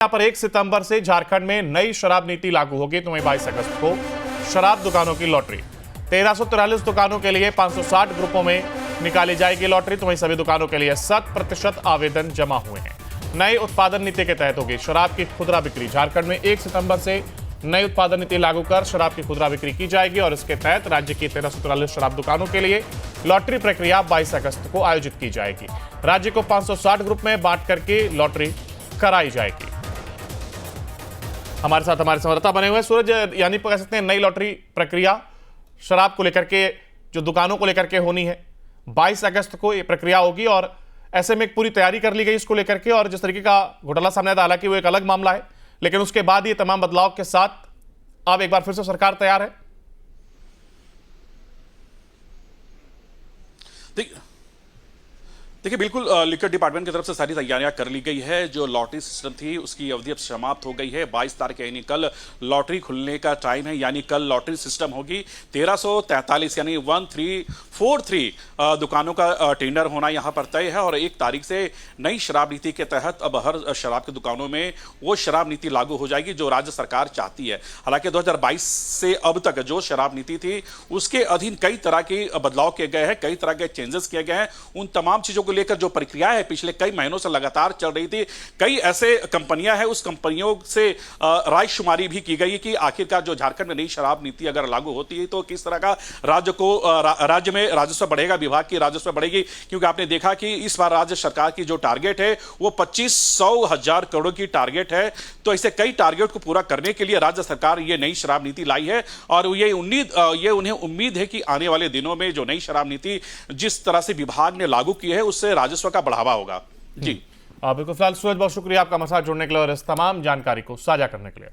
यहाँ पर 1 सितंबर से झारखंड में नई शराब नीति लागू होगी। तो वहीं 22 अगस्त को शराब दुकानों की लॉटरी 1343 दुकानों के लिए 560 ग्रुपों में निकाली जाएगी लॉटरी। तो वहीं सभी दुकानों के लिए 100% आवेदन जमा हुए हैं। नई उत्पादन नीति के तहत होगी शराब की खुदरा बिक्री। झारखंड में 1 सितंबर से नई उत्पादन नीति लागू कर शराब की खुदरा बिक्री की जाएगी और इसके तहत राज्य की 1343 शराब दुकानों के लिए लॉटरी प्रक्रिया 22 अगस्त को आयोजित की जाएगी। राज्य को 560 ग्रुप में बांट करके लॉटरी कराई जाएगी। हमारे साथ हमारे संवाददाता बने हुए हैं सूरज, यानी कह सकते हैं नई लॉटरी प्रक्रिया शराब को लेकर के जो दुकानों को लेकर के होनी है 22 अगस्त को ये प्रक्रिया होगी और ऐसे में एक पूरी तैयारी कर ली गई इसको लेकर के। और जिस तरीके का घोटाला सामने आया, हालांकि वो एक अलग मामला है, लेकिन उसके बाद ये तमाम बदलाव के साथ अब एक बार फिर से सरकार तैयार है। देखिए बिल्कुल लिकर डिपार्टमेंट की तरफ से सारी तैयारियां कर ली गई है। जो लॉटरी सिस्टम थी उसकी अवधि अब समाप्त हो गई है। 22 तारीख यानी कल लॉटरी खुलने का टाइम है, यानी कल लॉटरी सिस्टम होगी। 1343 यानी 1343 दुकानों का टेंडर होना यहां पर तय है और 1 तारीख से नई शराब नीति के तहत अब हर शराब की दुकानों में वो शराब नीति लागू हो जाएगी जो राज्य सरकार चाहती है। हालांकि 2022 से अब तक जो शराब नीति थी उसके अधीन कई तरह के बदलाव किए गए हैं, कई तरह के चेंजेस किए गए हैं। उन तमाम चीजों को लेकर जो प्रक्रिया है पिछले कई महीनों से लगातार चल रही थी। कई ऐसे कंपनियां हैं, उस कंपनियों से राय शुमारी भी की गई कि आखिरकार जो झारखंड में नई शराब नीति अगर लागू होती है तो किस तरह का राज्य में राजस्व बढ़ेगा, विभाग की राजस्व बढ़ेगी। क्योंकि आपने देखा कि इस बार राज्य सरकार की जो टारगेट है वो 25,000 करोड़ की टारगेट है। तो ऐसे कई टारगेट को पूरा करने के लिए राज्य सरकार ये नई शराब नीति लाई है और ये उन्हें उम्मीद है कि आने वाले दिनों में जो नई शराब नीति जिस तरह से विभाग ने लागू की है उससे राजस्व का बढ़ावा होगा। जी बिल्कुल फिलहाल सूरज, बहुत शुक्रिया आपका हमारे साथ जुड़ने के लिए और इस तमाम जानकारी को साझा करने के लिए।